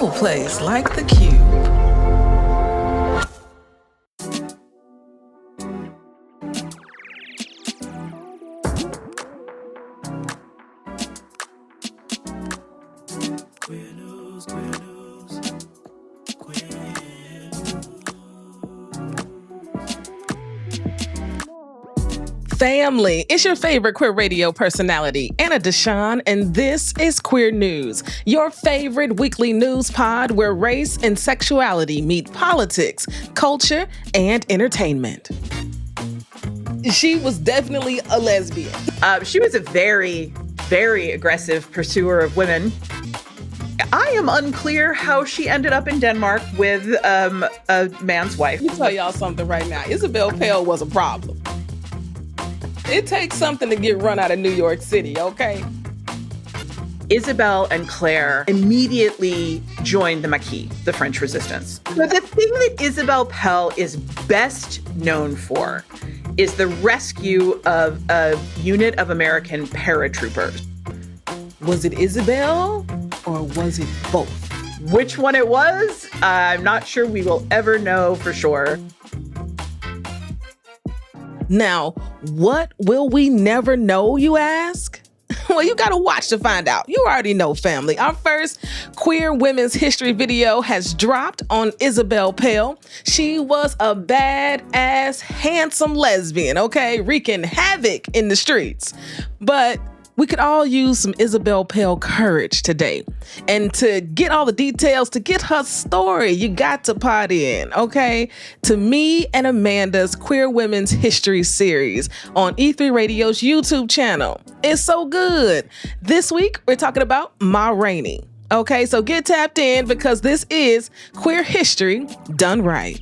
no place like the Q. Family, it's your favorite queer radio personality, Anna Deshawn, and this is Queer News, your favorite weekly news pod where race and sexuality meet politics, culture, and entertainment. She was definitely a lesbian. She was a very, very aggressive pursuer of women. I am unclear how she ended up in Denmark with a man's wife. Let me tell y'all something right now. Isabel Pell was a problem. It takes something to get run out of New York City, okay? Isabel and Claire immediately joined the Maquis, the French resistance. But the thing that Isabel Pell is best known for is the rescue of a unit of American paratroopers. Was it Isabel or was it both? Which one it was, I'm not sure we will ever know for sure. Now, what will we never know, you ask? Well, you gotta watch to find out. You already know, family. Our first queer women's history video has dropped on Isabel Pell. She was a badass, handsome lesbian, okay? Wreaking havoc in the streets. But we could all use some Isabel Pell courage today. And to get all the details, to get her story, you got to pod in, okay? To me and Amanda's Queer Women's History series on E3 Radio's YouTube channel. It's so good. This week, we're talking about Ma Rainey. Okay, so get tapped in because this is queer history done right.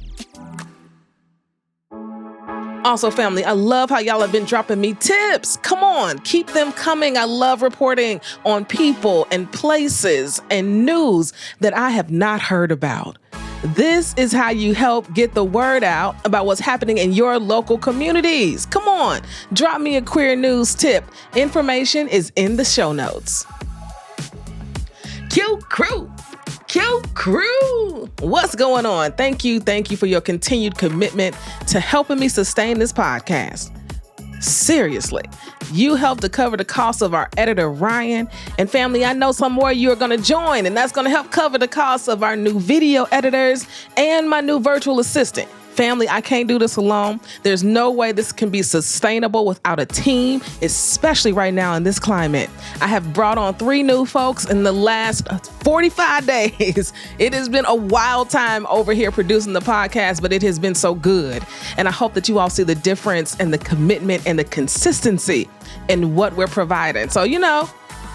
Also, family, I love how y'all have been dropping me tips. Come on, keep them coming. I love reporting on people and places and news that I have not heard about. This is how you help get the word out about what's happening in your local communities. Come on, drop me a queer news tip. Information is in the show notes. QCrew. QCrew! What's going on? Thank you for your continued commitment to helping me sustain this podcast. Seriously, you helped to cover the cost of our editor, Ryan. And family, I know some more of you are going to join, and that's going to help cover the cost of our new video editors and my new virtual assistant. Family, I can't do this alone. There's no way this can be sustainable without a team, especially right now in this climate. I have brought on 3 new folks in the last 45 days. It has been a wild time over here producing the podcast, but it has been so good. And I hope that you all see the difference and the commitment and the consistency in what we're providing. So,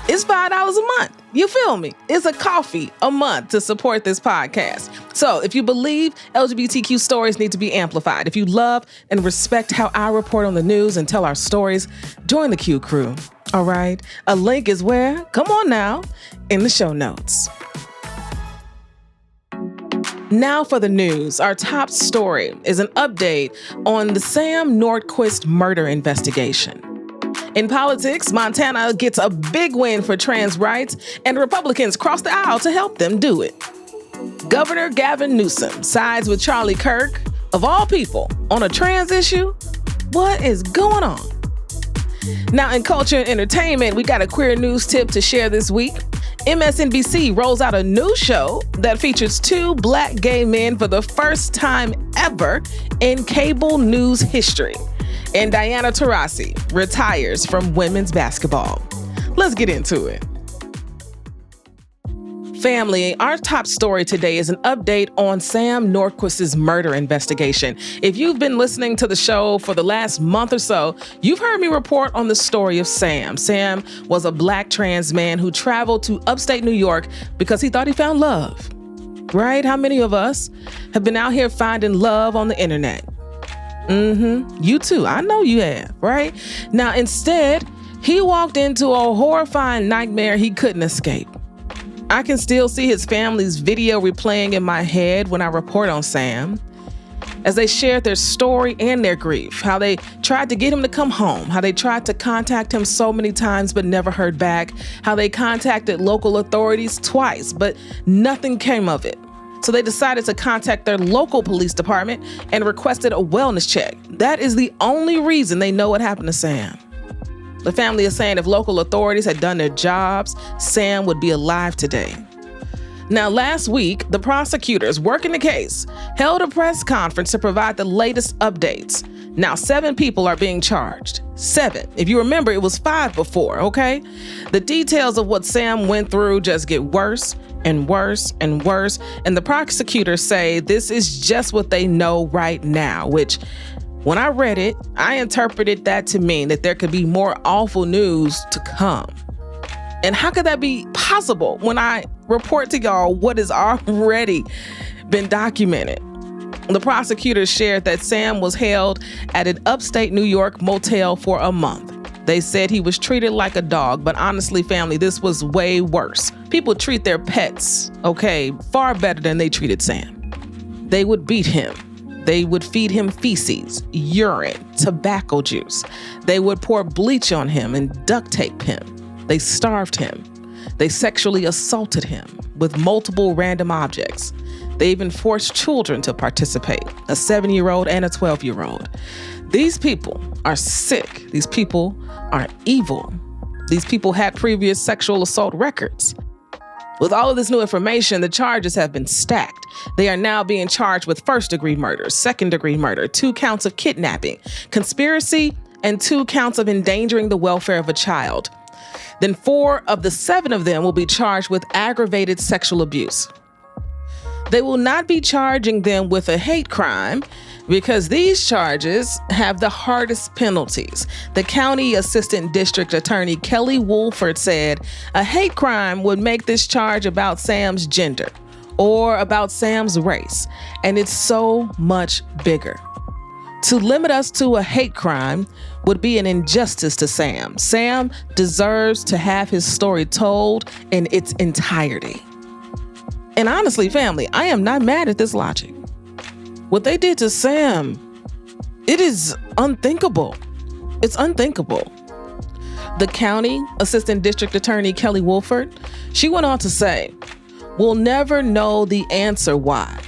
it's $5 a month. You feel me? It's a coffee a month to support this podcast. So if you believe LGBTQ stories need to be amplified, if you love and respect how I report on the news and tell our stories, join the Q Crew. All right? A link is where? Come on now, in the show notes. Now for the news. Our top story is an update on the Sam Nordquist murder investigation. In politics, Montana gets a big win for trans rights, and Republicans cross the aisle to help them do it. Governor Gavin Newsom sides with Charlie Kirk, of all people, on a trans issue. What is going on? Now, in culture and entertainment, we got a queer news tip to share this week. MSNBC rolls out a new show that features 2 Black gay men for the first time ever in cable news history. And Diana Taurasi retires from women's basketball. Let's get into it. Family, our top story today is an update on Sam Nordquist's murder investigation. If you've been listening to the show for the last month or so, you've heard me report on the story of Sam. Sam was a Black trans man who traveled to upstate New York because he thought he found love. Right? How many of us have been out here finding love on the internet? You too. I know you have, right? Now, instead, he walked into a horrifying nightmare he couldn't escape. I can still see his family's video replaying in my head when I report on Sam. as they shared their story and their grief, how they tried to get him to come home, how they tried to contact him so many times but never heard back, how they contacted local authorities twice, but nothing came of it. So they decided to contact their local police department and requested a wellness check. That is the only reason they know what happened to Sam. The family is saying if local authorities had done their jobs, Sam would be alive today. Now, last week, the prosecutors working the case held a press conference to provide the latest updates. Now, 7 people are being charged. 7. If you remember, it was 5 before, okay? The details of what Sam went through just get worse and worse and worse. And the prosecutors say this is just what they know right now, which when I read it, I interpreted that to mean that there could be more awful news to come. And how could that be possible when I report to y'all what has already been documented? The prosecutors shared that Sam was held at an upstate New York motel for a month. They said he was treated like a dog, but honestly, family, this was way worse. People treat their pets, okay, far better than they treated Sam. They would beat him. They would feed him feces, urine, tobacco juice. They would pour bleach on him and duct tape him. They starved him. They sexually assaulted him with multiple random objects. They even forced children to participate, a 7-year-old and a 12-year-old. These people are sick. These people are evil. These people had previous sexual assault records. With all of this new information, the charges have been stacked. They are now being charged with first-degree murder, second-degree murder, 2 counts of kidnapping, conspiracy, and 2 counts of endangering the welfare of a child. Then 4 of the 7 of them will be charged with aggravated sexual abuse. They will not be charging them with a hate crime because these charges have the hardest penalties. The county assistant district attorney Kelly Woolford said a hate crime would make this charge about Sam's gender or about Sam's race, and it's so much bigger. To limit us to a hate crime would be an injustice to Sam. Sam deserves to have his story told in its entirety. And honestly, family, I am not mad at this logic. What they did to Sam, it is unthinkable. It's unthinkable. The county assistant district attorney Kelly Woolford, she went on to say, we'll never know the answer why.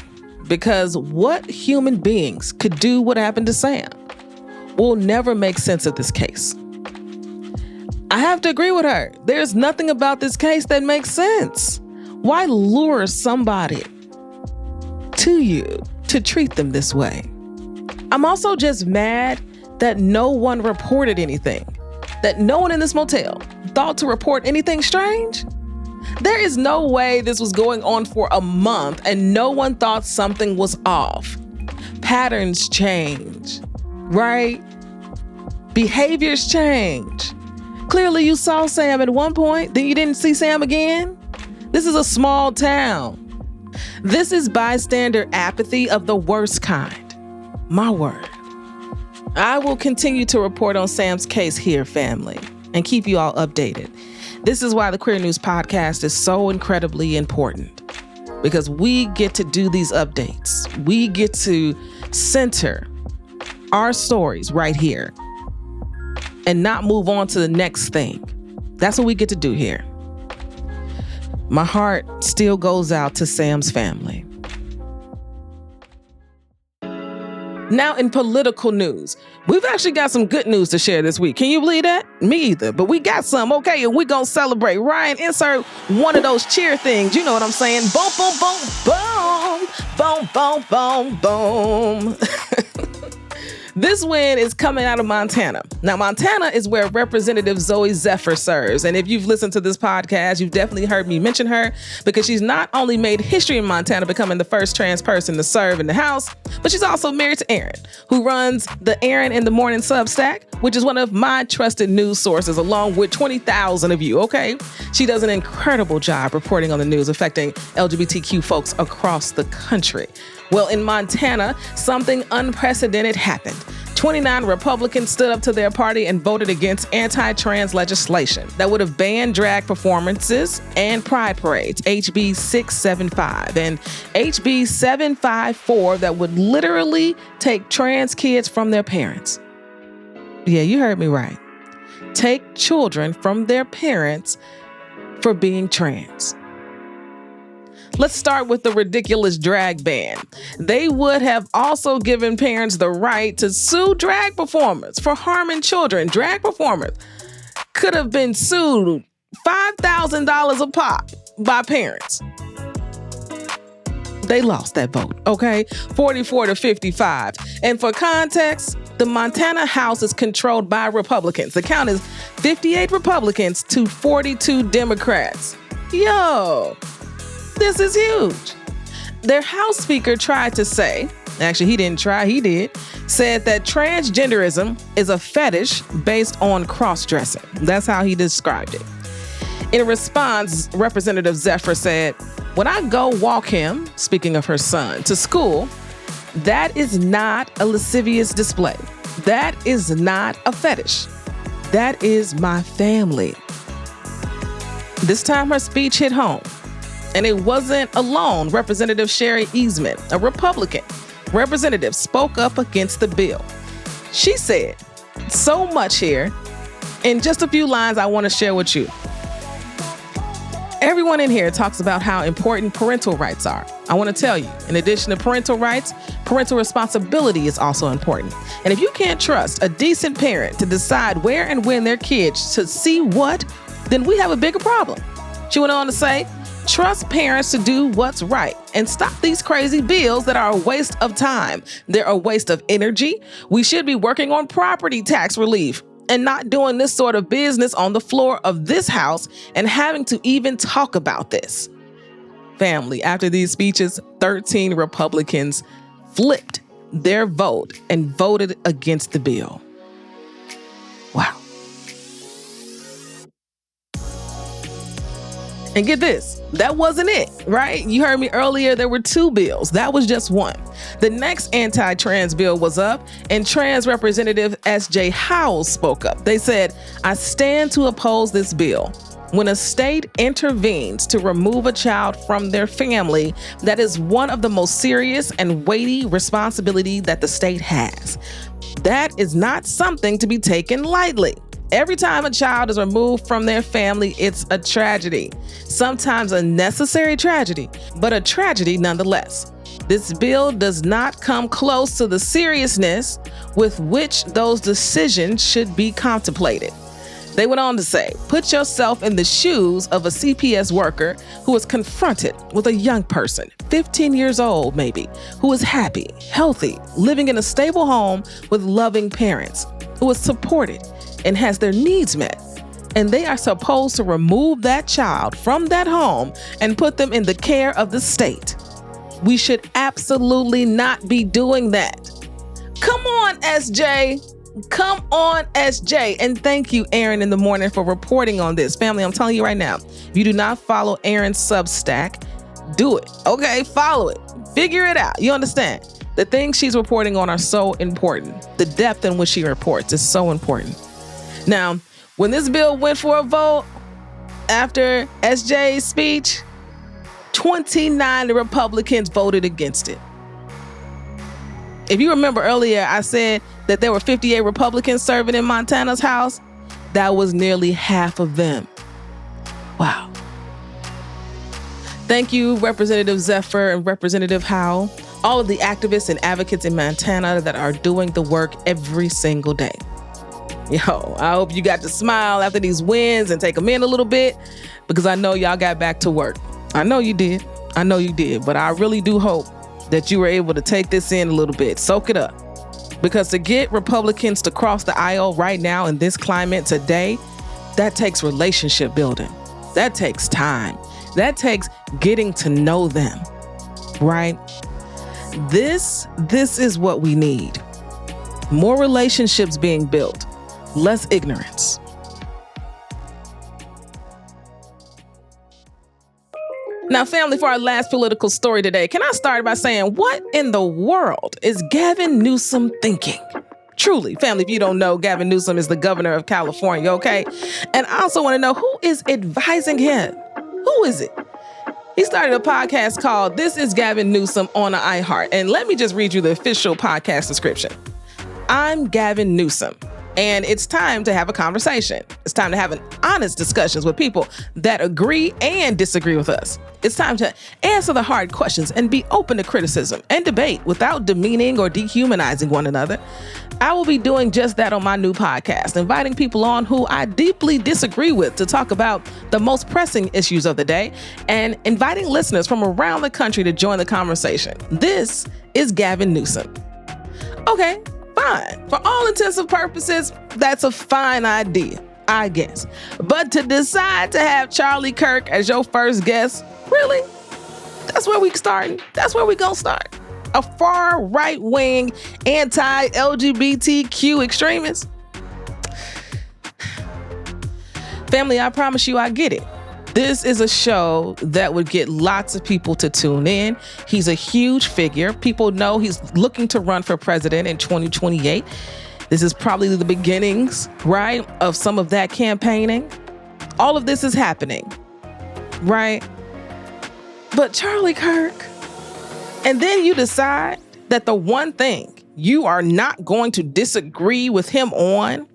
Because what human beings could do what happened to Sam will never make sense of this case. I have to agree with her. There's nothing about this case that makes sense. Why lure somebody to you to treat them this way? I'm also just mad that no one reported anything, that no one in this motel thought to report anything strange. There is no way this was going on for a month and no one thought something was off. Patterns change, right? Behaviors change. Clearly you saw Sam at one point, then you didn't see Sam again. This is a small town. This is bystander apathy of the worst kind. My word. I will continue to report on Sam's case here, family, and keep you all updated. This is why the Queer News Podcast is so incredibly important, because we get to do these updates. We get to center our stories right here and not move on to the next thing. That's what we get to do here. My heart still goes out to Sam's family. Now, in political news, we've actually got some good news to share this week. Can you believe that? Me either, but we got some, okay, and we're going to celebrate. Ryan, insert one of those cheer things. You know what I'm saying? Boom, boom, boom, boom, boom, boom, boom. This win is coming out of Montana. Now, Montana is where Representative Zoe Zephyr serves. And if you've listened to this podcast, you've definitely heard me mention her because she's not only made history in Montana, becoming the first trans person to serve in the House, but she's also married to Aaron, who runs the Aaron in the Morning Substack, which is one of my trusted news sources, along with 20,000 of you, okay? She does an incredible job reporting on the news affecting LGBTQ folks across the country. Well, in Montana, something unprecedented happened. 29 Republicans stood up to their party and voted against anti-trans legislation that would have banned drag performances and pride parades, HB 675, and HB 754 that would literally take trans kids from their parents. Yeah, you heard me right. Take children from their parents for being trans. Let's start with the ridiculous drag ban. They would have also given parents the right to sue drag performers for harming children. Drag performers could have been sued $5,000 a pop by parents. They lost that vote, okay? 44 to 55. And for context, the Montana House is controlled by Republicans. The count is 58 Republicans to 42 Democrats. Yo, this is huge. Their House Speaker tried to say, actually he didn't try, he did, said that transgenderism is a fetish based on cross-dressing. That's how he described it. In response, Representative Zephyr said, "When I go walk him," speaking of her son, "to school, that is not a lascivious display. That is not a fetish. That is my family." This time her speech hit home. And it wasn't alone. Representative Sherry Eastman, a Republican representative, spoke up against the bill. She said so much here. In just a few lines I want to share with you. Everyone in here talks about how important parental rights are. I want to tell you, in addition to parental rights, parental responsibility is also important. And if you can't trust a decent parent to decide where and when their kids should see what, then we have a bigger problem. She went on to say, trust parents to do what's right and stop these crazy bills that are a waste of time. They're a waste of energy. We should be working on property tax relief and not doing this sort of business on the floor of this house and having to even talk about this. Family, after these speeches, 13 Republicans flipped their vote and voted against the bill. Wow. And get this, that wasn't it, right? You heard me earlier, there were two bills. That was just one. The next anti-trans bill was up, and trans Representative S.J. Howells spoke up. They said, "I stand to oppose this bill. When a state intervenes to remove a child from their family, that is one of the most serious and weighty responsibility that the state has. That is not something to be taken lightly. Every time a child is removed from their family, it's a tragedy. Sometimes a necessary tragedy, but a tragedy nonetheless. This bill does not come close to the seriousness with which those decisions should be contemplated." They went on to say, "Put yourself in the shoes of a CPS worker who is confronted with a young person, 15 years old maybe, who is happy, healthy, living in a stable home with loving parents, who is supported and has their needs met. And they are supposed to remove that child from that home and put them in the care of the state. We should absolutely not be doing that." Come on, SJ. Come on, SJ. And thank you, Aaron, in the morning for reporting on this. Family, I'm telling you right now, if you do not follow Aaron's Substack, do it. Okay, follow it. Figure it out. You understand? The things she's reporting on are so important. The depth in which she reports is so important. Now, when this bill went for a vote after SJ's speech, 29 Republicans voted against it. If you remember earlier, I said that there were 58 Republicans serving in Montana's House. That was nearly half of them. Wow. Thank you, Representative Zephyr and Representative Howell, all of the activists and advocates in Montana that are doing the work every single day. Yo, I hope you got to smile after these wins and take them in a little bit, because I know y'all got back to work. I know you did. I know you did. But I really do hope that you were able to take this in a little bit. Soak it up. Because to get Republicans to cross the aisle right now in this climate today, that takes relationship building. That takes time. That takes getting to know them, right? This is what we need. More relationships being built. Less ignorance. Now, family, for our last political story today, can I start by saying, what in the world is Gavin Newsom thinking? Truly, family, if you don't know, Gavin Newsom is the governor of California, okay? And I also want to know, who is advising him? Who is it? He started a podcast called This is Gavin Newsom on iHeart. And let me just read you the official podcast description. I'm Gavin Newsom, and it's time to have a conversation. It's time to have an honest discussions with people that agree and disagree with us. It's time to answer the hard questions and be open to criticism and debate without demeaning or dehumanizing one another. I will be doing just that on my new podcast, inviting people on who I deeply disagree with to talk about the most pressing issues of the day and inviting listeners from around the country to join the conversation. This is Gavin Newsom. Okay, fine. For all intents and purposes, that's a fine idea, I guess. But to decide to have Charlie Kirk as your first guest, really? That's where we starting. That's where we gonna start. A far right-wing anti-LGBTQ extremist? Family, I promise you I get it. This is a show that would get lots of people to tune in. He's a huge figure. People know he's looking to run for president in 2028. This is probably the beginnings, right, of some of that campaigning. All of this is happening, right? But Charlie Kirk, and then you decide that the one thing you are not going to disagree with him on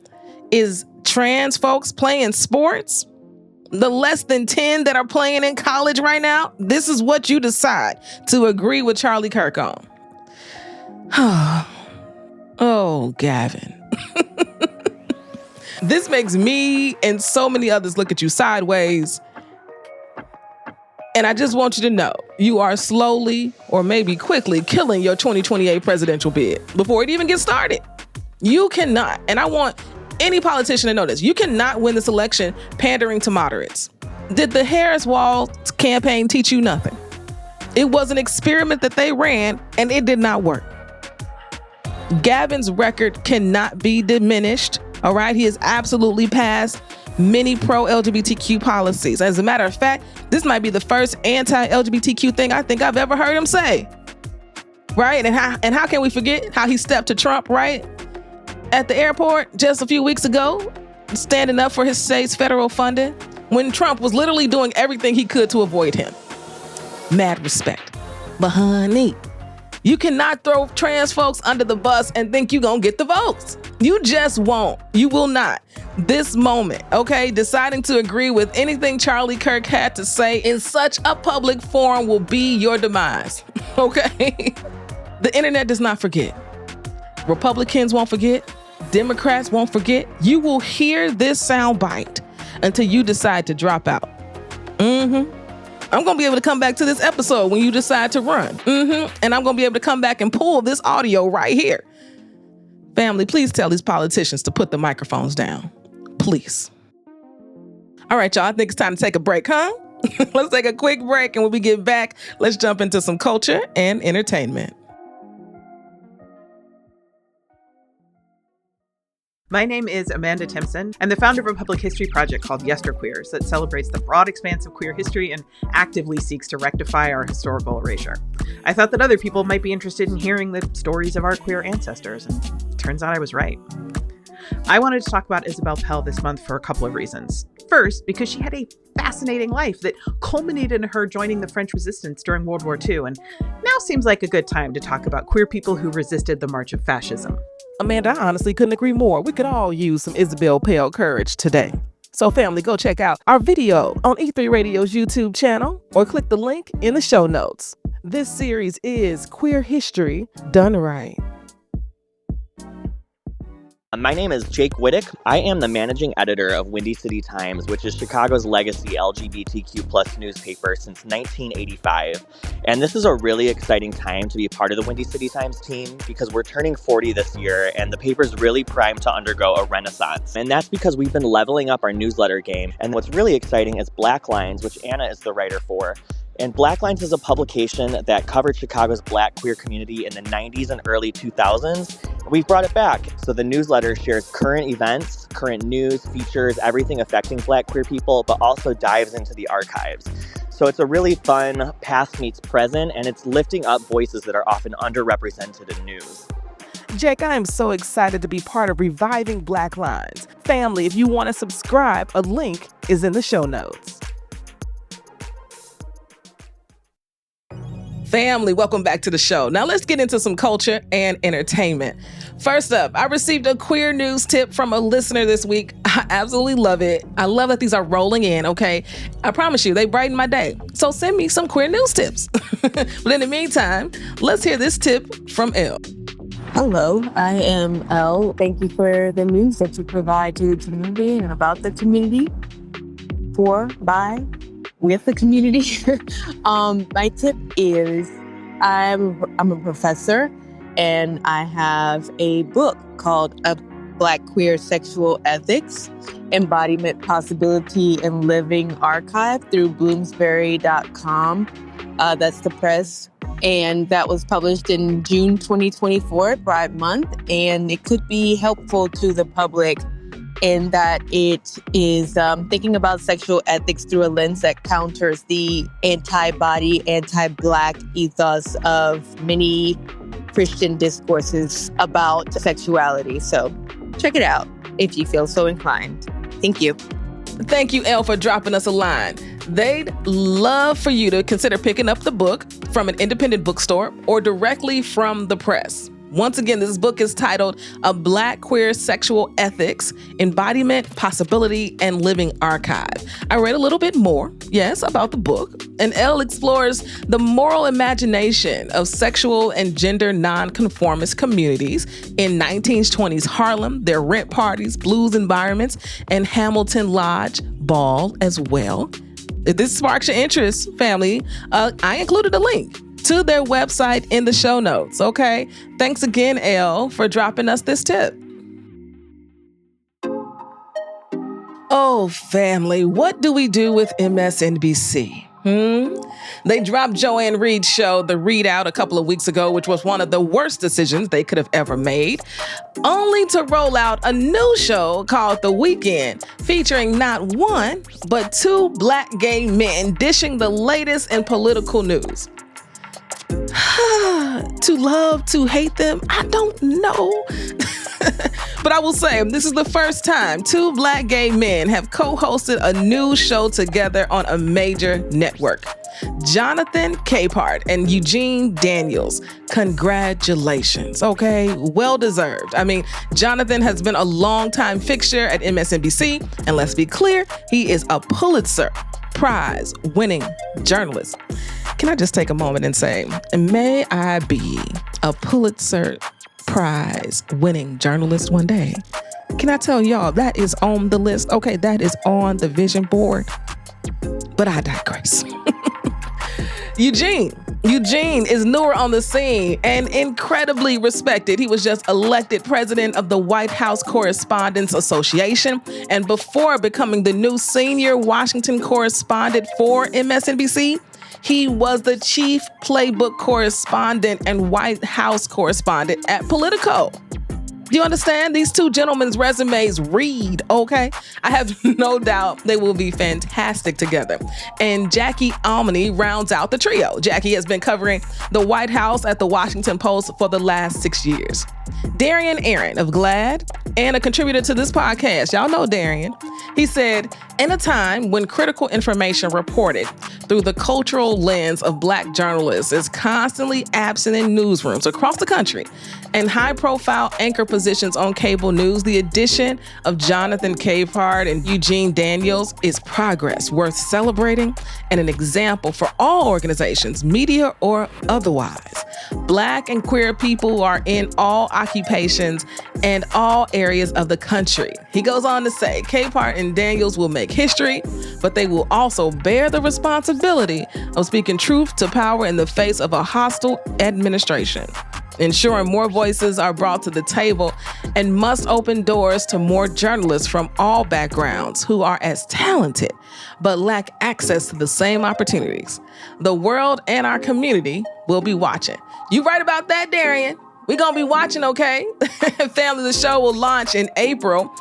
is trans folks playing sports. The less than 10 that are playing in college right now, this is what you decide to agree with Charlie Kirk on. Oh, Gavin. This makes me and so many others look at you sideways. And I just want you to know, you are slowly or maybe quickly killing your 2028 presidential bid before it even gets started. You cannot, and I want any politician to know this, you cannot win this election pandering to moderates. Did the Harris Wall campaign teach you nothing? It was an experiment that they ran and it did not work. Gavin's record cannot be diminished, all right? He has absolutely passed many pro-LGBTQ policies. As a matter of fact, this might be the first anti-LGBTQ thing I think I've ever heard him say, right? And how can we forget how he stepped to Trump, right? At the airport just a few weeks ago, standing up for his state's federal funding, when Trump was literally doing everything he could to avoid him. Mad respect. But honey, you cannot throw trans folks under the bus and think you're gonna get the votes. You just won't. You will not. This moment, okay, deciding to agree with anything Charlie Kirk had to say in such a public forum will be your demise, okay? The internet does not forget. Republicans won't forget. Democrats won't forget. You will hear this soundbite until you decide to drop out. I'm going to be able to come back to this episode when you decide to run. And I'm going to be able to come back and pull this audio right here. Family, please tell these politicians to put the microphones down. Please. All right, y'all. I think it's time to take a break, huh? Let's take a quick break, and when we get back, let's jump into some culture and entertainment. My name is Amanda Timpson. I'm the founder of a public history project called Yesterqueers that celebrates the broad expanse of queer history and actively seeks to rectify our historical erasure. I thought that other people might be interested in hearing the stories of our queer ancestors, and it turns out I was right. I wanted to talk about Isabel Pell this month for a couple of reasons. First, because she had a fascinating life that culminated in her joining the French Resistance during World War II, and now seems like a good time to talk about queer people who resisted the march of fascism. Amanda, I honestly couldn't agree more. We could all use some Isabel Pell courage today. So family, go check out our video on E3 Radio's YouTube channel or click the link in the show notes. This series is Queer History Done Right. My name is Jake Wittick. I am the managing editor of Windy City Times, which is Chicago's legacy LGBTQ plus newspaper since 1985. And this is a really exciting time to be part of the Windy City Times team because we're turning 40 this year and the paper's really primed to undergo a renaissance. And that's because we've been leveling up our newsletter game. And what's really exciting is BLACKlines, which Anna is the writer for. And BLACKlines is a publication that covered Chicago's Black queer community in the 90s and early 2000s. We've brought it back. So the newsletter shares current events, current news, features, everything affecting Black queer people, but also dives into the archives. So it's a really fun past meets present, and it's lifting up voices that are often underrepresented in news. Jake, I am so excited to be part of reviving BLACKlines. Family, if you want to subscribe, a link is in the show notes. Family, welcome back to the show. Now let's get into some culture and entertainment. First up, I received a queer news tip from a listener this week. I absolutely love it. I love that these are rolling in, okay? I promise you, they brighten my day. So send me some queer news tips. But in the meantime, let's hear this tip from Elle. Hello, I am Elle. Thank you for the news that you provide to the community and about the community, with the community. My tip is I'm a professor and I have a book called Black Queer Sexual Ethics, Embodiment, Possibility, and Living Archive through Bloomsbury.com. That's the press. And that was published in June 2024, Pride Month. And it could be helpful to the public in that it is thinking about sexual ethics through a lens that counters the anti-body, anti-Black ethos of many Christian discourses about sexuality. So check it out if you feel so inclined. Thank you. Thank you, Elle, for dropping us a line. They'd love for you to consider picking up the book from an independent bookstore or directly from the press. Once again, this book is titled A Black Queer Sexual Ethics, Embodiment, Possibility, and Living Archive. I read a little bit more, yes, about the book, and Elle explores the moral imagination of sexual and gender nonconformist communities in 1920s Harlem, their rent parties, blues environments, and Hamilton Lodge Ball as well. If this sparks your interest, family, I included a link to their website in the show notes, okay? Thanks again, Elle, for dropping us this tip. Oh, family, what do we do with MSNBC? They dropped Joanne Reed's show, The Readout, a couple of weeks ago, which was one of the worst decisions they could have ever made, only to roll out a new show called The Weekend, featuring not one, but two Black gay men dishing the latest in political news. To love, to hate them, I don't know. But I will say, this is the first time two Black gay men have co-hosted a new show together on a major network. Jonathan Capehart and Eugene Daniels. Congratulations, okay? Well deserved. I mean, Jonathan has been a longtime fixture at MSNBC, and let's be clear, he is a Pulitzer Prize winning journalist. Can I just take a moment and say, may I be a Pulitzer Prize winning journalist one day? Can I tell y'all that is on the list? Okay, that is on the vision board. But I digress. Eugene is newer on the scene and incredibly respected. He was just elected president of the White House Correspondents Association. And before becoming the new senior Washington correspondent for MSNBC, he was the chief playbook correspondent and White House correspondent at Politico. Do you understand? These two gentlemen's resumes read, okay? I have no doubt they will be fantastic together. And Jackie Almany rounds out the trio. Jackie has been covering the White House at the Washington Post for the last 6 years. Darian Aaron of GLAAD and a contributor to this podcast. Y'all know Darian. He said, in a time when critical information reported through the cultural lens of Black journalists is constantly absent in newsrooms across the country and high-profile anchor positions on cable news, the addition of Jonathan Capehart and Eugene Daniels is progress worth celebrating and an example for all organizations, media or otherwise. Black and queer people are in all occupations and all areas of the country. He goes on to say, Capehart and Daniels will make history, but they will also bear the responsibility of speaking truth to power in the face of a hostile administration, ensuring more voices are brought to the table, and must open doors to more journalists from all backgrounds who are as talented but lack access to the same opportunities. The world and our community will be watching. You right about that, Darian. We're going to be watching, okay? Family, the show will launch in April.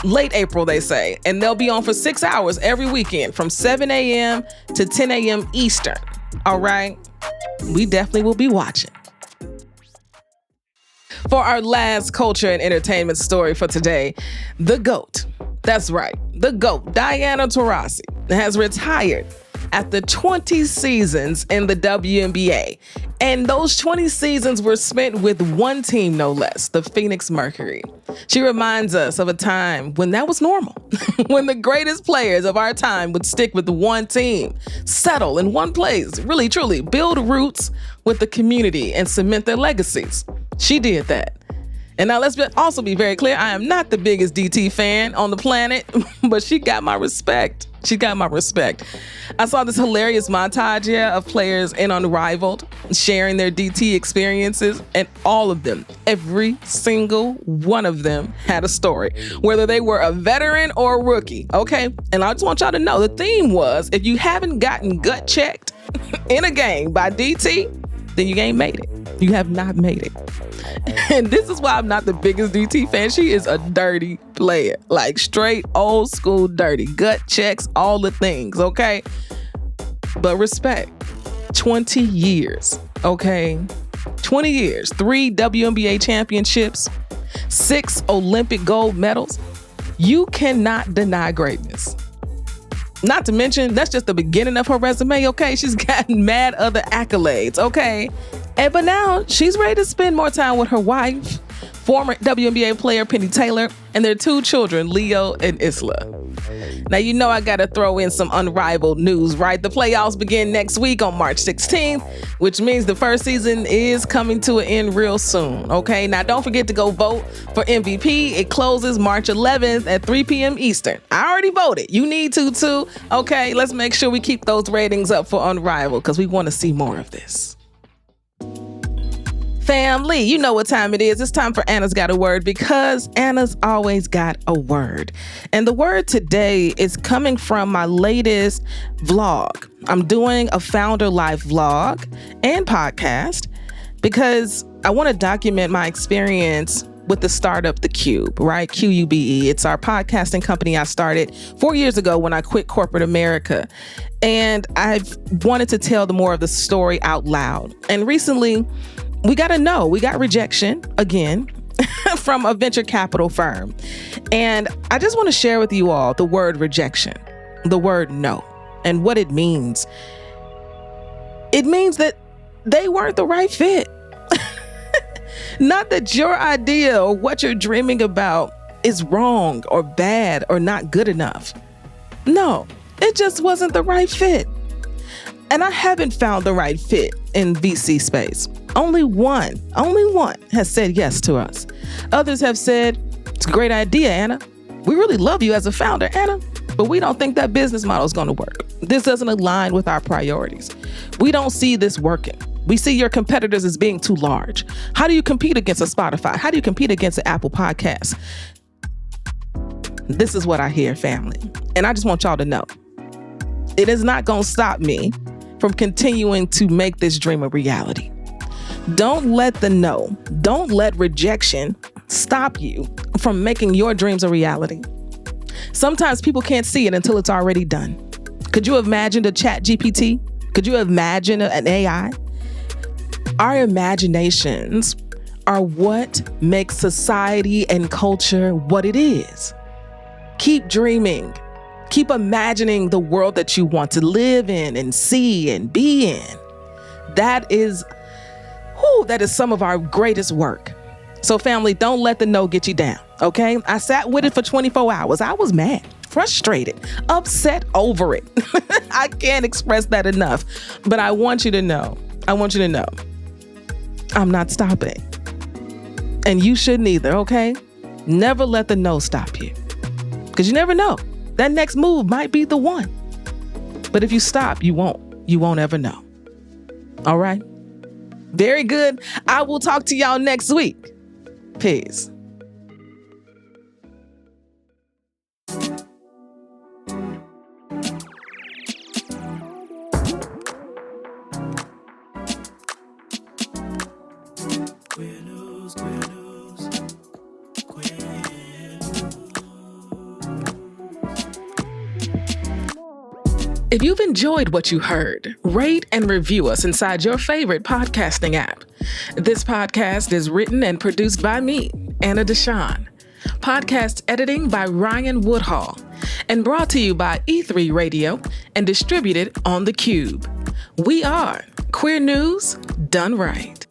Late April, they say, and they'll be on for 6 hours every weekend from 7 a.m. to 10 a.m. Eastern. All right? We definitely will be watching. For our last culture and entertainment story for today, the GOAT. That's right, the GOAT, Diana Taurasi, has retired after 20 seasons in the WNBA. And those 20 seasons were spent with one team, no less, the Phoenix Mercury. She reminds us of a time when that was normal, when the greatest players of our time would stick with one team, settle in one place, really, truly build roots with the community and cement their legacies. She did that. And now let's also be very clear, I am not the biggest DT fan on the planet, but she got my respect. She got my respect. I saw this hilarious montage of players in Unrivaled sharing their DT experiences, and all of them, every single one of them had a story, whether they were a veteran or a rookie, okay? And I just want y'all to know, the theme was, if you haven't gotten gut checked in a game by DT, then you ain't made it. You have not made it. And this is why I'm not the biggest DT fan. She is a dirty player, like straight old school dirty, gut checks, all the things, okay? But respect, 20 years, okay? 20 years, 3 WNBA championships, 6 Olympic gold medals. You cannot deny greatness. Not to mention, that's just the beginning of her resume, okay? She's gotten mad other accolades, okay? But now she's ready to spend more time with her wife, former WNBA player Penny Taylor, and their 2 children, Leo and Isla. Now, you know I gotta throw in some Unrivaled news, right? The playoffs begin next week on March 16th, which means the first season is coming to an end real soon, okay? Now, don't forget to go vote for MVP. It closes March 11th at 3 p.m. Eastern. I already voted. You need to too. Okay, let's make sure we keep those ratings up for Unrivaled because we want to see more of this. Family, you know what time it is. It's time for Anna's Got a Word, because Anna's always got a word. And the word today is coming from my latest vlog. I'm doing a Founder Life vlog and podcast because I want to document my experience with the startup, The Cube, right? QUBE. It's our podcasting company I started 4 years ago when I quit corporate America. And I've wanted to tell more of the story out loud. And recently, we got rejection again from a venture capital firm. And I just want to share with you all the word rejection, the word no, and what it means. It means that they weren't the right fit. Not that your idea or what you're dreaming about is wrong or bad or not good enough. No, it just wasn't the right fit. And I haven't found the right fit in VC space. Only one has said yes to us. Others have said, it's a great idea, Anna. We really love you as a founder, Anna, but we don't think that business model is going to work. This doesn't align with our priorities. We don't see this working. We see your competitors as being too large. How do you compete against a Spotify? How do you compete against an Apple Podcast? This is what I hear, family. And I just want y'all to know, it is not going to stop me from continuing to make this dream a reality. Don't let rejection stop you from making your dreams a reality. Sometimes people can't see it until it's already done. Could you imagine a chat GPT? Could you imagine an AI? Our imaginations are what makes society and culture what it is. Keep dreaming. Keep imagining the world that you want to live in and see and be in. That is some of our greatest work. So family, don't let the no get you down, okay? I sat with it for 24 hours. I was mad, frustrated, upset over it. I can't express that enough. But I want you to know, I'm not stopping. And you shouldn't either, okay? Never let the no stop you. Because you never know. That next move might be the one. But if you stop, you won't ever know. All right? Very good. I will talk to y'all next week. Peace. If you've enjoyed what you heard, rate and review us inside your favorite podcasting app. This podcast is written and produced by me, Anna Deshawn. Podcast editing by Ryan Woodhall, and brought to you by E3 Radio and distributed on The Cube. We are Queer News Done Right.